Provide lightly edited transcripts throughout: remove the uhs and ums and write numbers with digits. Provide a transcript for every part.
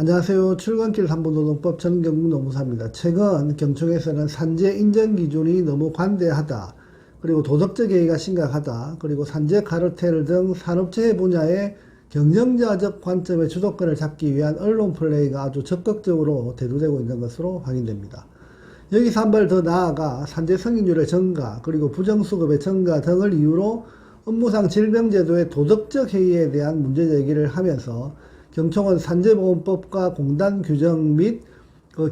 안녕하세요. 출근길 3분 노동법 전경국 노무사입니다. 최근 경총에서는 산재 인정 기준이 너무 관대하다. 그리고 도덕적 해이가 심각하다. 그리고 산재 카르텔 등 산업재해 분야의 경영자적 관점의 주도권을 잡기 위한 언론 플레이가 아주 적극적으로 대두되고 있는 것으로 확인됩니다. 여기서 한 발 더 나아가 산재 승인율의 증가, 그리고 부정수급의 증가 등을 이유로 업무상 질병제도의 도덕적 해이에 대한 문제 제기를 하면서 경총은 산재보험법과 공단 규정 및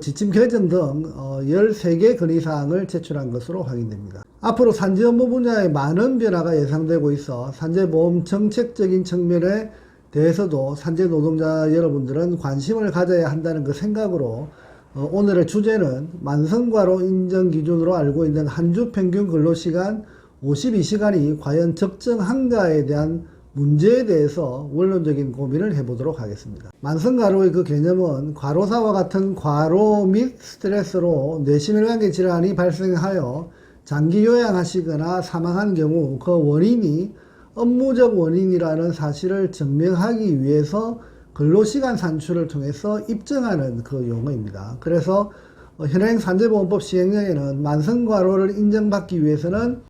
지침 개정 등 13개 건의사항을 제출한 것으로 확인됩니다. 앞으로 산재 업무 분야에 많은 변화가 예상되고 있어 산재보험 정책적인 측면에 대해서도 산재 노동자 여러분들은 관심을 가져야 한다는 그 생각으로 오늘의 주제는 만성과로 인정 기준으로 알고 있는 한 주 평균 근로시간 52시간이 과연 적정한가에 대한 문제에 대해서 원론적인 고민을 해보도록 하겠습니다. 만성과로의 그 개념은 과로사와 같은 과로 및 스트레스로 뇌심혈관계 질환이 발생하여 장기 요양하시거나 사망한 경우 그 원인이 업무적 원인이라는 사실을 증명하기 위해서 근로시간 산출을 통해서 입증하는 그 용어입니다. 그래서 현행 산재보험법 시행령에는 만성과로를 인정받기 위해서는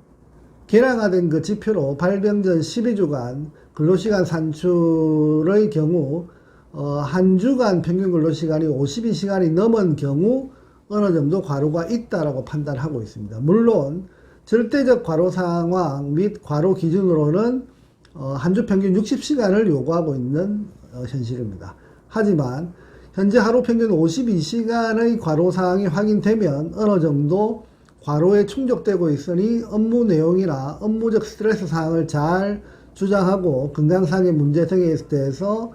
개량화된 그 지표로 발병 전 12주간 근로시간 산출의 경우 한 주간 평균 근로시간이 52시간이 넘은 경우 어느 정도 과로가 있다라고 판단하고 있습니다. 물론 절대적 과로 상황 및 과로 기준으로는 한 주 평균 60시간을 요구하고 있는 현실입니다. 하지만 현재 하루 평균 52시간의 과로 상황이 확인되면 어느 정도 과로에 충족되고 있으니 업무 내용이나 업무적 스트레스 사항을 잘 주장하고 건강상의 문제 등에 대해서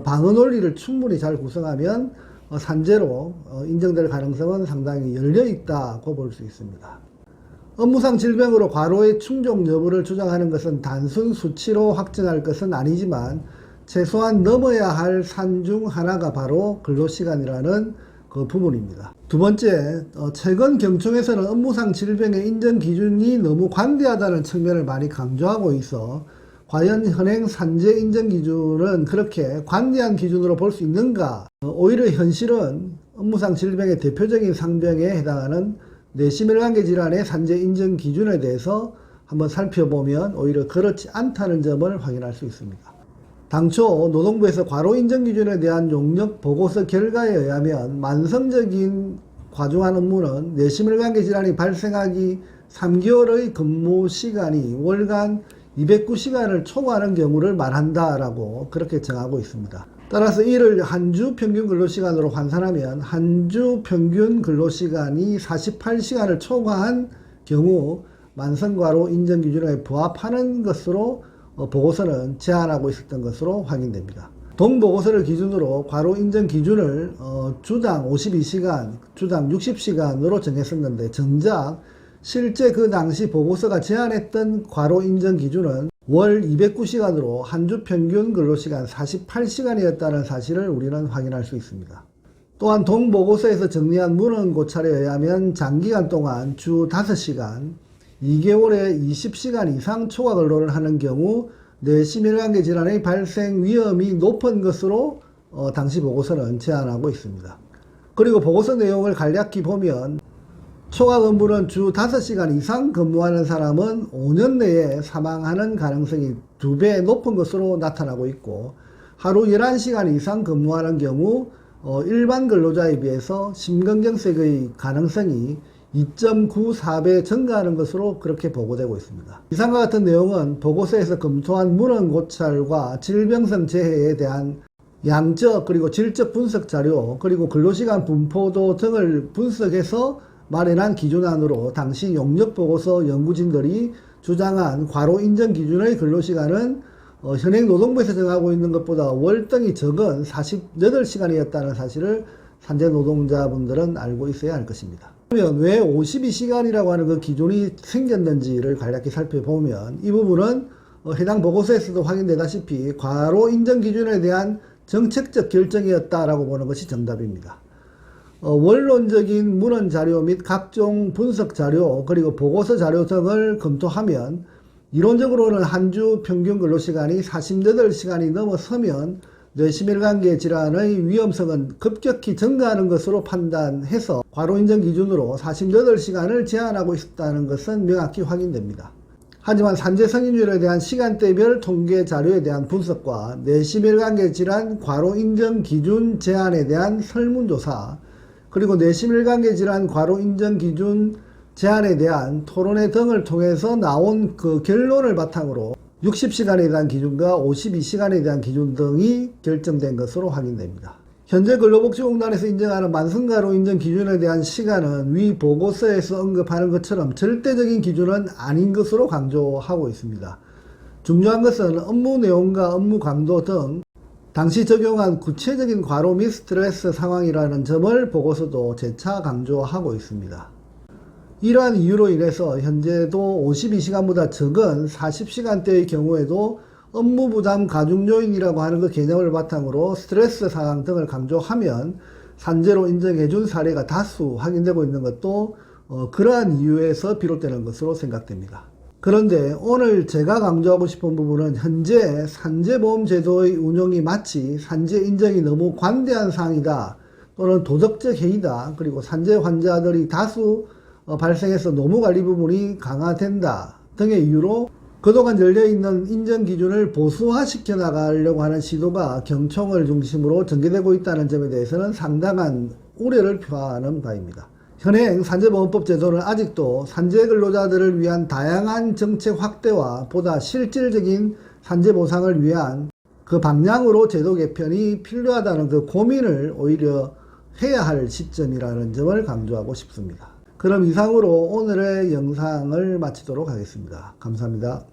방어 논리를 충분히 잘 구성하면 산재로 인정될 가능성은 상당히 열려 있다고 볼 수 있습니다. 업무상 질병으로 과로의 충족 여부를 주장하는 것은 단순 수치로 확정할 것은 아니지만 최소한 넘어야 할 산 중 하나가 바로 근로시간이라는 그 부분입니다. 두 번째, 최근 경총에서는 업무상 질병의 인정 기준이 너무 관대하다는 측면을 많이 강조하고 있어 과연 현행 산재 인정 기준은 그렇게 관대한 기준으로 볼 수 있는가? 오히려 현실은 업무상 질병의 대표적인 상병에 해당하는 뇌심혈관계 질환의 산재 인정 기준에 대해서 한번 살펴보면 오히려 그렇지 않다는 점을 확인할 수 있습니다. 당초 노동부에서 과로 인정 기준에 대한 용역 보고서 결과에 의하면 만성적인 과중한 업무는 뇌심혈관계 질환이 발생하기 3개월의 근무 시간이 월간 209시간을 초과하는 경우를 말한다라고 그렇게 정하고 있습니다. 따라서 이를 한 주 평균 근로시간으로 환산하면 한 주 평균 근로시간이 48시간을 초과한 경우 만성과로 인정 기준에 부합하는 것으로 보고서는 제안하고 있었던 것으로 확인됩니다. 동보고서를 기준으로 과로 인정 기준을 주당 52시간, 주당 60시간으로 정했었는데 정작 실제 그 당시 보고서가 제안했던 과로 인정 기준은 월 209시간으로 한 주 평균 근로시간 48시간이었다는 사실을 우리는 확인할 수 있습니다. 또한 동보고서에서 정리한 문헌고찰에 의하면 장기간 동안 주 5시간, 2개월에 20시간 이상 초과 근로를 하는 경우 뇌심혈관계 질환의 발생 위험이 높은 것으로 당시 보고서는 제안하고 있습니다. 그리고 보고서 내용을 간략히 보면 초과 근무는 주 5시간 이상 근무하는 사람은 5년 내에 사망하는 가능성이 2배 높은 것으로 나타나고 있고 하루 11시간 이상 근무하는 경우 일반 근로자에 비해서 심근경색의 가능성이 2.94배 증가하는 것으로 그렇게 보고되고 있습니다. 이상과 같은 내용은 보고서에서 검토한 문헌고찰과 질병성 재해에 대한 양적 그리고 질적 분석 자료 그리고 근로시간 분포도 등을 분석해서 마련한 기준안으로 당시 용역보고서 연구진들이 주장한 과로 인정 기준의 근로시간은 현행 노동부에서 정하고 있는 것보다 월등히 적은 48시간이었다는 사실을 산재 노동자분들은 알고 있어야 할 것입니다. 그러면 왜 52시간이라고 하는 그 기준이 생겼는지를 간략히 살펴보면 이 부분은 해당 보고서에서도 확인되다시피 과로 인정 기준에 대한 정책적 결정이었다라고 보는 것이 정답입니다. 원론적인 문헌 자료 및 각종 분석 자료 그리고 보고서 자료 등을 검토하면 이론적으로는 한 주 평균 근로시간이 48시간이 넘어서면 뇌심혈관계 질환의 위험성은 급격히 증가하는 것으로 판단해서 과로 인정 기준으로 48시간을 제한하고 있다는 것은 명확히 확인됩니다. 하지만 산재 성인율에 대한 시간대별 통계 자료에 대한 분석과 뇌심혈관계 질환 과로 인정 기준 제한에 대한 설문조사, 그리고 뇌심혈관계 질환 과로 인정 기준 제한에 대한 토론회 등을 통해서 나온 그 결론을 바탕으로 60시간에 대한 기준과 52시간에 대한 기준 등이 결정된 것으로 확인됩니다. 현재 근로복지공단에서 인정하는 만성과로 인정 기준에 대한 시간은 위 보고서에서 언급하는 것처럼 절대적인 기준은 아닌 것으로 강조하고 있습니다. 중요한 것은 업무 내용과 업무 강도 등 당시 적용한 구체적인 과로 및 스트레스 상황이라는 점을 보고서도 재차 강조하고 있습니다. 이러한 이유로 인해서 현재도 52시간보다 적은 40시간대의 경우에도 업무부담 가중 요인이라고 하는 그 개념을 바탕으로 스트레스 상황 등을 강조하면 산재로 인정해준 사례가 다수 확인되고 있는 것도 그러한 이유에서 비롯되는 것으로 생각됩니다. 그런데 오늘 제가 강조하고 싶은 부분은 현재 산재보험제도의 운영이 마치 산재 인정이 너무 관대한 사항이다, 또는 도덕적 해이다, 그리고 산재 환자들이 다수 발생해서 노무관리 부분이 강화된다 등의 이유로 그동안 열려있는 인정기준을 보수화시켜 나가려고 하는 시도가 경총을 중심으로 전개되고 있다는 점에 대해서는 상당한 우려를 표하는 바입니다. 현행 산재보험법 제도는 아직도 산재 근로자들을 위한 다양한 정책 확대와 보다 실질적인 산재 보상을 위한 그 방향으로 제도 개편이 필요하다는 그 고민을 오히려 해야 할 시점이라는 점을 강조하고 싶습니다. 그럼 이상으로 오늘의 영상을 마치도록 하겠습니다. 감사합니다.